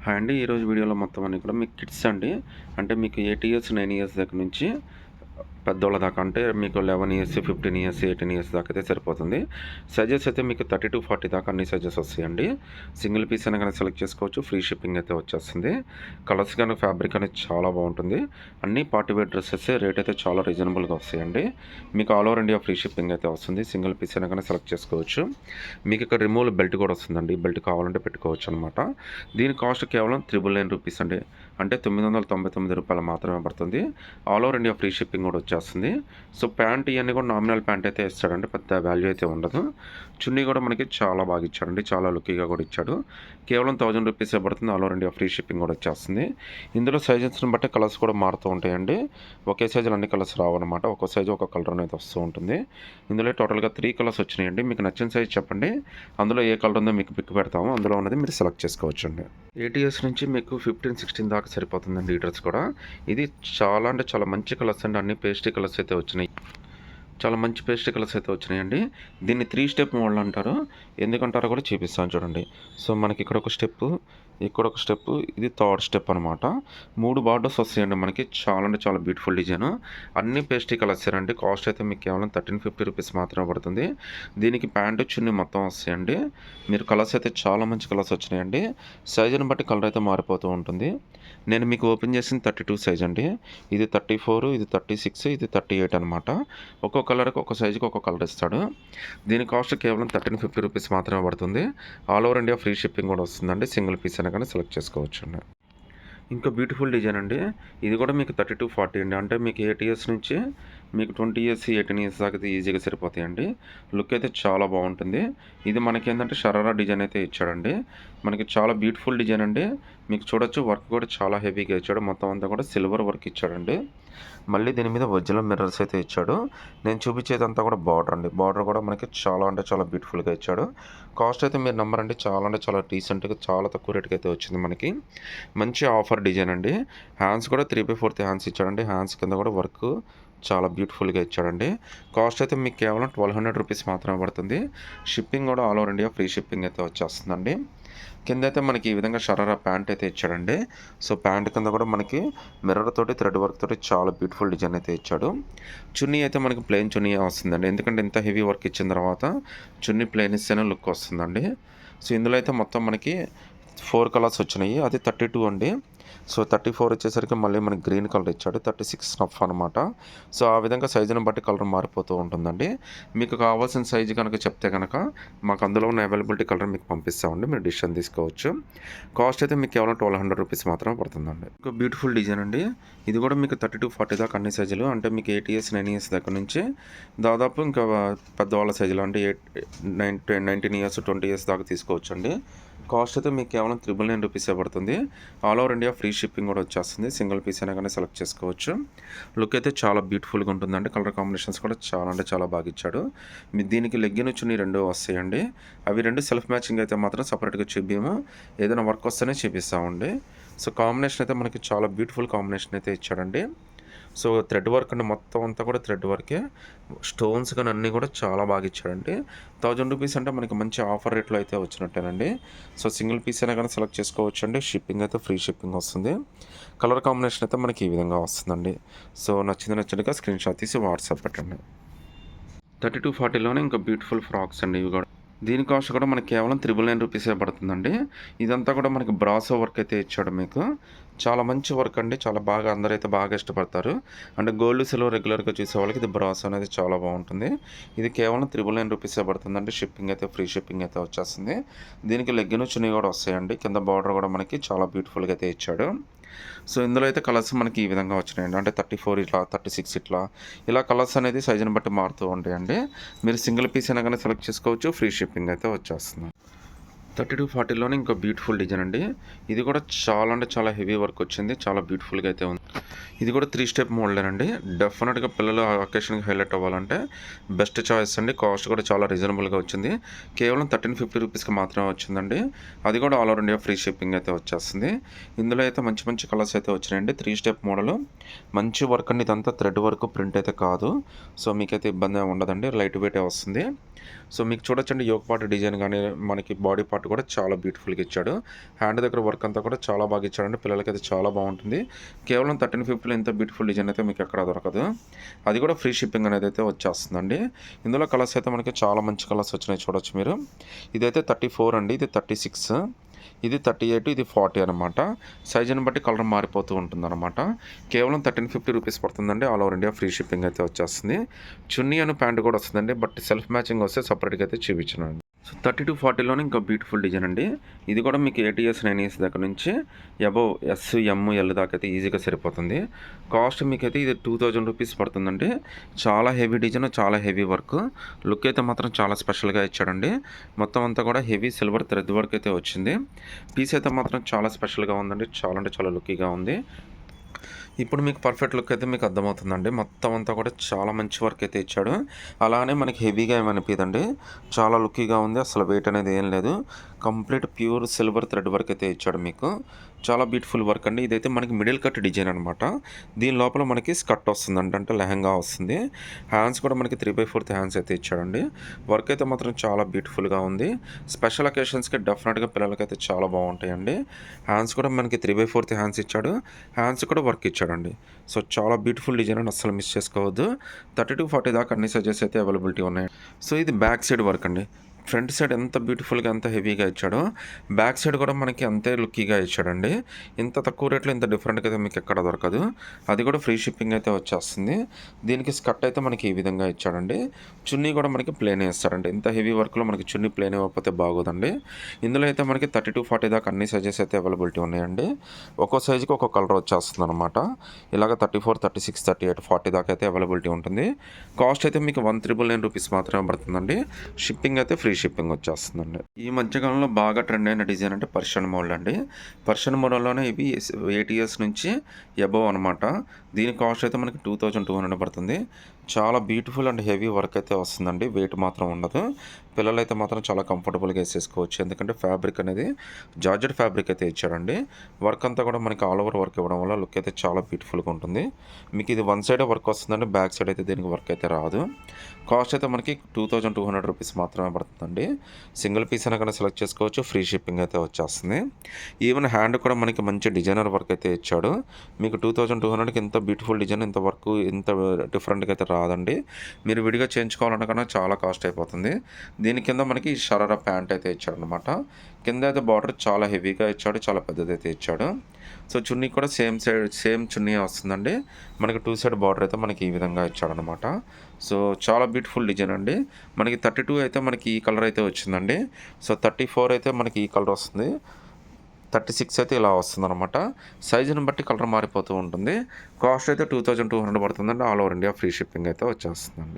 Hi అండి. ఈరోజు వీడియోలో మొత్తం అన్నీ కూడా మీకు కిడ్స్ అండి. అంటే మీకు 8 ఇయర్స్, 9 ఇయర్స్ దగ్గర నుంచి పెద్దోళ్ళ దాకా అంటే మీకు 11 ఇయర్స్, 15 ఇయర్స్, 18 ఇయర్స్ దాకా అయితే సరిపోతుంది. సైజెస్ అయితే మీకు 30-40 దాకా అన్ని సైజెస్ వస్తాయండి. సింగిల్ పీస్ అయినా కానీ సెలెక్ట్ చేసుకోవచ్చు. ఫ్రీ షిప్పింగ్ అయితే వచ్చేస్తుంది. కలర్స్ కానీ ఫ్యాబ్రిక్ అనేది చాలా బాగుంటుంది. అన్ని పార్టీ వేర్ డ్రెస్సెస్ రేట్ అయితే చాలా రీజనబుల్గా వస్తాయండి. మీకు all over India free shipping అయితే వస్తుంది. సింగిల్ పీస్ అయినా కానీ సెలెక్ట్ చేసుకోవచ్చు. మీకు ఇక్కడ రిమూవల్ బెల్ట్ కూడా వస్తుందండి. బెల్ట్ కావాలంటే పెట్టుకోవచ్చు అనమాట. దీని కాస్ట్ కేవలం 999 రూపీస్ అండి. అంటే 999 రూపాయలు మాత్రమే పడుతుంది. All over India free shipping కూడా వచ్చేస్తుంది. సో ప్యాంట్ ఇవన్నీ కూడా నామినల్ ప్యాంట్ అయితే ఇస్తాడండి. పెద్ద వాల్యూ అయితే ఉండదు. చున్నీ కూడా మనకి చాలా బాగా ఇచ్చాడండి. చాలా లుక్కీగా కూడా ఇచ్చాడు. కేవలం 1000 రూపీసే పడుతుంది. All over India free shipping కూడా వచ్చేస్తుంది. ఇందులో సైజెస్ని బట్టి కలర్స్ కూడా మారుతూ ఉంటాయండి. ఒకే సైజులో అన్ని కలర్స్ రావన్నమాట. ఒక్కో సైజు ఒక కలర్ అనేది వస్తూ ఉంటుంది. ఇందులో టోటల్గా 3 కలర్స్ వచ్చినాయండి. మీకు నచ్చిన సైజ్ చెప్పండి. అందులో ఏ కలర్ ఉందో మీకు పిక్ పెడతాము. అందులో ఉన్నది మీరు సెలెక్ట్ చేసుకోవచ్చండి. 8 ఇయర్స్ నుంచి మీకు 15, 16 దాకా సరిపోతుందండి ఈ డ్రెస్ కూడా. ఇది చాలా అంటే చాలా మంచి కలర్స్ అండి. అన్ని పేస్ట్రీ కలర్స్ అయితే వచ్చినాయి. చాలా మంచి పేస్ట్రీ కలర్స్ అయితే వచ్చినాయండి. దీన్ని 3 స్టెప్ మోడల్ అంటారు. ఎందుకంటారో కూడా చూపిస్తాను చూడండి. సో మనకి ఇక్కడ ఒక స్టెప్పు, ఇక్కడ ఒక స్టెప్పు, ఇది థర్డ్ స్టెప్ అనమాట. 3 బార్డర్స్ వస్తాయండి మనకి. చాలా అంటే చాలా బ్యూటిఫుల్ డిజైన్. అన్ని పేస్ట్రీ కలర్స్ అండి. కాస్ట్ అయితే మీకు కేవలం 1350 రూపీస్ మాత్రమే పడుతుంది. దీనికి ప్యాంటు చున్నీ మొత్తం వస్తాయండి. మీరు కలర్స్ అయితే చాలా మంచి కలర్స్ వచ్చినాయండి. సైజుని బట్టి కలర్ అయితే మారిపోతూ ఉంటుంది. నేను మీకు ఓపెన్ చేసింది 32 సైజ్ అండి. ఇది 34, ఇది 36, ఇది 38 అనమాట. ఒక్కో కలర్కి ఒక్కో సైజుకి ఒక్కో కలర్ ఇస్తాడు. దీని కాస్ట్ కేవలం 1350 రూపీస్ మాత్రమే పడుతుంది. All over India free shipping కూడా వస్తుందండి. సింగిల్ పీస్ అయినా కానీ సెలెక్ట్ చేసుకోవచ్చు అండి. ఇంకా బ్యూటిఫుల్ డిజైన్ అండి. ఇది కూడా మీకు 30-40 అండి. అంటే మీకు 8 ఇయర్స్ నుంచి మీకు 20 ఇయర్స్, 18 ఇయర్స్ దాకా అయితే ఈజీగా సరిపోతాయండి. లుక్ అయితే చాలా బాగుంటుంది. ఇది మనకి ఏంటంటే షరారా డిజైన్ అయితే ఇచ్చాడండి. మనకి చాలా బ్యూటిఫుల్ డిజైన్ అండి. మీకు చూడొచ్చు వర్క్ కూడా చాలా హెవీగా ఇచ్చాడు. మొత్తం అంతా కూడా సిల్వర్ వర్క్ ఇచ్చాడండి. మళ్ళీ దీని మీద ఒరిజినల్ మిర్రర్స్ అయితే ఇచ్చాడు. నేను చూపించేదంతా కూడా బార్డర్ అండి. బార్డర్ కూడా మనకి చాలా అంటే చాలా బ్యూటిఫుల్గా ఇచ్చాడు. కాస్ట్ అయితే మీరు నమ్మరండి, చాలా అంటే చాలా డీసెంట్గా చాలా తక్కువ రేటుకి అయితే వచ్చింది మనకి. మంచి ఆఫర్ డిజైన్ అండి. హ్యాండ్స్ కూడా 3/4 హ్యాండ్స్ ఇచ్చాడండి. హ్యాండ్స్ కింద కూడా వర్క్ చాలా బ్యూటిఫుల్గా ఇచ్చాడండి. కాస్ట్ అయితే మీకు కేవలం 1200 రూపీస్ మాత్రమే పడుతుంది. షిప్పింగ్ కూడా all over India free shipping అయితే వచ్చేస్తుందండి. కింద అయితే మనకి ఈ విధంగా షరారా ప్యాంట్ అయితే ఇచ్చాడండి. సో ప్యాంట్ కింద కూడా మనకి మిర్రర్ తోటి థ్రెడ్ వర్క్ తోటి చాలా బ్యూటిఫుల్ డిజైన్ అయితే ఇచ్చాడు. చున్నీ అయితే మనకి ప్లెయిన్ చున్నీ వస్తుందండి. ఎందుకంటే ఇంత హెవీ వర్క్ ఇచ్చిన తర్వాత చున్నీ ప్లెయిన్ ఇస్తేనే లుక్ వస్తుందండి. సో ఇందులో అయితే మొత్తం మనకి 4 కలర్స్ వచ్చినాయి. అది 32 అండి. సో 34 వచ్చేసరికి మళ్ళీ మనకి గ్రీన్ కలర్ ఇచ్చాడు. 36 స్నఫ్ అనమాట. సో ఆ విధంగా సైజుని బట్టి కలర్ మారిపోతూ ఉంటుందండి. మీకు కావాల్సిన సైజు కనుక చెప్తే కనుక మాకు అందులో ఉన్న అవైలబిలిటీ కలర్ మీకు పంపిస్తామండి. మీరు డిసిషన్ తీసుకోవచ్చు. కాస్ట్ అయితే మీకు కేవలం 1200 రూపీస్ మాత్రమే పడుతుందండి. ఒక బ్యూటిఫుల్ డిజైన్ అండి. ఇది కూడా మీకు 30-40 దాకా అన్ని సైజులు. అంటే మీకు 8 ఇయర్స్, 9 ఇయర్స్ దగ్గర నుంచి దాదాపు ఇంకా పెద్దవాళ్ళ సైజులు అంటే 19 ఇయర్స్, 20 ఇయర్స్ దాకా తీసుకోవచ్చు అండి. కాస్ట్ అయితే మీకు కేవలం 999 రూపీసే పడుతుంది. All over India free shipping కూడా వచ్చేస్తుంది. సింగిల్ పీస్ అయినా కానీ సెలెక్ట్ చేసుకోవచ్చు. లుక్ అయితే చాలా బ్యూటిఫుల్గా ఉంటుందండి. కలర్ కాంబినేషన్స్ కూడా చాలా అంటే చాలా బాగా ఇచ్చాడు. దీనికి లెగ్గిన్ చున్నీ 2 వస్తాయండి. అవి 2 సెల్ఫ్ మ్యాచింగ్ అయితే మాత్రం సపరేట్గా చూపించము. ఏదైనా వర్క్ వస్తేనే చూపిస్తామండి. సో కాంబినేషన్ అయితే మనకి చాలా బ్యూటిఫుల్ కాంబినేషన్ అయితే ఇచ్చాడండి. సో థ్రెడ్ వర్క్ అండి, మొత్తం అంతా కూడా థ్రెడ్ వర్కే. స్టోన్స్ కానీ అన్నీ కూడా చాలా బాగా ఇచ్చాడండి. 1000 రూపీస్ అంటే మనకి మంచి ఆఫర్ రేట్లో అయితే వచ్చినట్టేనండి. సో సింగిల్ పీస్ అయినా కానీ సెలెక్ట్ చేసుకోవచ్చు అండి. షిప్పింగ్ అయితే ఫ్రీ షిప్పింగ్ వస్తుంది. కలర్ కాంబినేషన్ అయితే మనకి ఈ విధంగా వస్తుందండి. సో నచ్చినట్టుగా స్క్రీన్ షాట్ తీసి వాట్సాప్ పెట్టండి. 30-40లోనే ఇంకా బ్యూటిఫుల్ ఫ్రాక్స్ అండి ఇవి కూడా. దీని కాస్ట్ కూడా మనకి కేవలం 999 రూపీసే పడుతుందండి. ఇదంతా కూడా మనకి బ్రాసో వర్క్ అయితే ఇచ్చాడు మీకు. చాలా మంచి వర్క్ అండి. చాలా బాగా అందరైతే బాగా ఇష్టపడతారు. అంటే గోల్డ్, సిల్వర్ రెగ్యులర్గా చూసే వాళ్ళకి ఇది బ్రాసో అనేది చాలా బాగుంటుంది. ఇది కేవలం 999 రూపీసే పడుతుందండి. షిప్పింగ్ అయితే ఫ్రీ షిప్పింగ్ అయితే వచ్చేస్తుంది. దీనికి లెగ్గిన్ చున్నీ కూడా వస్తాయండి. కింద బార్డర్ కూడా మనకి చాలా బ్యూటిఫుల్గా అయితే ఇచ్చాడు. సో ఇందులో అయితే కలర్స్ మనకి ఈ విధంగా వచ్చినాయండి. అంటే 34 ఇట్లా, 36 ఇట్లా, ఇలా కలర్స్ అనేది సైజుని బట్టి మారుతూ ఉంటాయండి. మీరు సింగిల్ పీస్ అయినా కానీ సెలెక్ట్ చేసుకోవచ్చు. ఫ్రీ షిప్పింగ్ అయితే వచ్చేస్తుంది. 30-40లోనే ఇంకో బ్యూటిఫుల్ డిజైన్ అండి. ఇది కూడా చాలా అంటే చాలా హెవీ వర్క్ వచ్చింది. చాలా బ్యూటిఫుల్గా అయితే ఉంది. ఇది కూడా 3 స్టెప్ మోడలేనండి. డెఫినెట్గా పిల్లలు అకేషన్కి హైలైట్ అవ్వాలంటే బెస్ట్ చాయిస్ అండి. కాస్ట్ కూడా చాలా రీజనబుల్గా వచ్చింది. కేవలం 1350 రూపీస్కి మాత్రమే వచ్చిందండి. అది కూడా all over India free shipping అయితే వచ్చేస్తుంది. ఇందులో అయితే మంచి మంచి కలర్స్ అయితే వచ్చినాయండి. 3 స్టెప్ మోడల్ మంచి వర్క్ అండి. ఇదంతా థ్రెడ్ వర్క్, ప్రింట్ అయితే కాదు. సో మీకైతే ఇబ్బంది ఉండదండి. లైట్ వెయిటే వస్తుంది. సో మీకు చూడొచ్చండి యోక్ పార్ట్ డిజైన్ కానీ మనకి బాడీ పార్ట్ కూడా చాలా బ్యూటిఫుల్గా ఇచ్చాడు. హ్యాండ్ దగ్గర వర్క్ అంతా కూడా చాలా బాగా ఇచ్చాడండి. పిల్లలకైతే చాలా బాగుంటుంది. కేవలం 1350లో ఇంత బ్యూటిఫుల్ డిజైన్ అయితే మీకు ఎక్కడ దొరకదు. అది కూడా ఫ్రీ షిప్పింగ్ అనేది అయితే వచ్చేస్తుందండి. ఇందులో కలర్స్ అయితే మనకి చాలా మంచి కలర్స్ వచ్చినాయి చూడొచ్చు మీరు. ఇదైతే 34 అండి, ఇది 36, ఇది 38, ఇది 40 అనమాట. సైజుని బట్టి కలర్ మారిపోతూ ఉంటుందన్నమాట. కేవలం 1350 రూపీస్ పడుతుందండి. All over India free shipping అయితే వచ్చేస్తుంది. చున్నీ అని ప్యాంట్ కూడా వస్తుందండి. బట్ సెల్ఫ్ మ్యాచింగ్ వస్తే సపరేట్గా అయితే చూపించానండి. సో 30-40లోనే ఇంకా బ్యూటిఫుల్ డిజైన్ అండి. ఇది కూడా మీకు 8 ఇయర్స్ 9 ఇయర్స్ దగ్గర నుంచి అబోవ్ ఎస్, ఎమ్, ఎల్ దాకా అయితే ఈజీగా సరిపోతుంది. కాస్ట్ మీకైతే ఇది 2000 రూపీస్ పడుతుందండి. చాలా హెవీ డిజైన్, చాలా హెవీ వర్క్. లుక్ అయితే మాత్రం చాలా స్పెషల్గా ఇచ్చాడండి. మొత్తం అంతా కూడా హెవీ సిల్వర్ థ్రెడ్ వర్క్ అయితే వచ్చింది. పీస్ అయితే మాత్రం చాలా స్పెషల్గా ఉందండి. చాలా అంటే చాలా లుక్కీగా ఉంది. ఇప్పుడు మీకు పర్ఫెక్ట్ లుక్ అయితే మీకు అర్థమవుతుందండి. మొత్తం అంతా కూడా చాలా మంచి వర్క్ అయితే ఇచ్చాడు. అలానే మనకి హెవీగా ఏమనిపియదండి. చాలా లుక్కీగా ఉంది. అసలు వెయిట్ అనేది ఏం లేదు. Complete pure silver thread work అయితే ఇచ్చాడు మీకు. చాలా బ్యూటిఫుల్ వర్క్ అండి. ఇదైతే మనకి మిడిల్ కట్ డిజైన్ అనమాట. దీని లోపల మనకి స్కర్ట్ వస్తుందండి, అంటే లెహంగా వస్తుంది. హ్యాండ్స్ కూడా మనకి 3/4 హ్యాండ్స్ అయితే ఇచ్చాడండి. వర్క్ అయితే మాత్రం చాలా బ్యూటిఫుల్గా ఉంది. స్పెషల్ అకేషన్స్కి డెఫినెట్గా పిల్లలకైతే చాలా బాగుంటాయండి. హ్యాండ్స్ కూడా మనకి 3/4 హ్యాండ్స్ ఇచ్చాడు. హ్యాండ్స్ కూడా వర్క్ ఇచ్చాడండి. సో చాలా బ్యూటిఫుల్ డిజైన్ అని అస్సలు మిస్ చేసుకోవద్దు. 30-40 దాకా అన్ని సైజెస్ అయితే అవైలబిలిటీ ఉన్నాయి. సో ఇది బ్యాక్ సైడ్ వర్క్ అండి. ఫ్రంట్ సైడ్ ఎంత బ్యూటిఫుల్గా, ఎంత హెవీగా ఇచ్చాడో బ్యాక్ సైడ్ కూడా మనకి అంతే లుక్కీగా ఇచ్చాడండి. ఇంత తక్కువ రేట్లో ఇంత డిఫరెంట్గా అయితే మీకు ఎక్కడ దొరకదు. అది కూడా ఫ్రీ షిప్పింగ్ అయితే వచ్చేస్తుంది. దీనికి స్కర్ట్ అయితే మనకి ఈ విధంగా ఇచ్చాడండి. చున్నీ కూడా మనకి ప్లేన్ ఇస్తాడండి. ఇంత హెవీ వర్క్లో మనకి చున్నీ ప్లేన్ ఇవ్వకపోతే బాగోదండి. ఇందులో అయితే మనకి 30-40 దాకా అన్ని సైజెస్ అయితే అవైలబిలిటీ ఉన్నాయండి. ఒక్కో సైజుకి ఒక్కో కలర్ వచ్చేస్తుంది అనమాట. ఇలాగ 34, 36, 38, 40 దాకా అయితే అవైలబిలిటీ ఉంటుంది. కాస్ట్ అయితే మీకు 1,999 రూపీస్ మాత్రమే పడుతుందండి. షిప్పింగ్ అయితే ఫ్రీ షిప్పింగ్ వచ్చేస్తుందండి. ఈ మధ్యకాలంలో బాగా ట్రెండ్ అయిన డిజైన్ అంటే పర్షియన్ మోడల్ అండి. పర్షియన్ మోడల్లోనే ఇవి 8 ఇయర్స్ నుంచి అబోవ్ అనమాట. దీని కాస్ట్ అయితే మనకి 2200 పడుతుంది. చాలా బ్యూటిఫుల్ అండ్ హెవీ వర్క్ అయితే వస్తుందండి. వెయిట్ మాత్రం ఉండదు. పిల్లలు అయితే మాత్రం చాలా కంఫర్టబుల్గా వేసేసుకోవచ్చు. ఎందుకంటే ఫ్యాబ్రిక్ అనేది జార్జెట్ ఫ్యాబ్రిక్ అయితే ఇచ్చాడండి. వర్క్ అంతా కూడా మనకి ఆల్ ఓవర్ వర్క్ ఇవ్వడం వల్ల లుక్ అయితే చాలా బ్యూటిఫుల్గా ఉంటుంది. మీకు ఇది వన్ సైడే వర్క్ వస్తుందండి. బ్యాక్ సైడ్ అయితే దీనికి వర్క్ అయితే రాదు. కాస్ట్ అయితే మనకి 2200 రూపీస్ మాత్రమే పడుతుందండి. సింగిల్ పీస్ అయినా కానీ సెలెక్ట్ చేసుకోవచ్చు. ఫ్రీ షిప్పింగ్ అయితే వచ్చేస్తుంది. ఈవెన్ హ్యాండ్ కూడా మనకి మంచి డిజైనర్ వర్క్ అయితే ఇచ్చాడు. మీకు 2200కి ఇంత బ్యూటిఫుల్ డిజైన్, ఇంత వర్క్, ఇంత డిఫరెంట్గా అయితే రాదండి. మీరు విడిగా చేయించుకోవాలన్నా చాలా కాస్ట్ అయిపోతుంది. దీని కింద మనకి షరారా ప్యాంట్ అయితే ఇచ్చాడు అనమాట. కింద అయితే బార్డర్ చాలా హెవీగా ఇచ్చాడు, చాలా పెద్దదైతే ఇచ్చాడు. సో చున్నీ కూడా సేమ్ చున్నీ వస్తుందండి. మనకి 2 సైడ్ బార్డర్ అయితే మనకి ఈ విధంగా ఇచ్చాడనమాట. సో చాలా బ్యూటిఫుల్ డిజైన్ అండి. మనకి 32 అయితే మనకి ఈ కలర్ అయితే వచ్చిందండి. సో 34 అయితే మనకి ఈ కలర్ వస్తుంది. 36 అయితే ఇలా వస్తుందన్నమాట. సైజుని బట్టి కలర్ మారిపోతూ ఉంటుంది. కాస్ట్ అయితే 2200 పడుతుందండి. All over India free shipping అయితే వచ్చేస్తుందండి.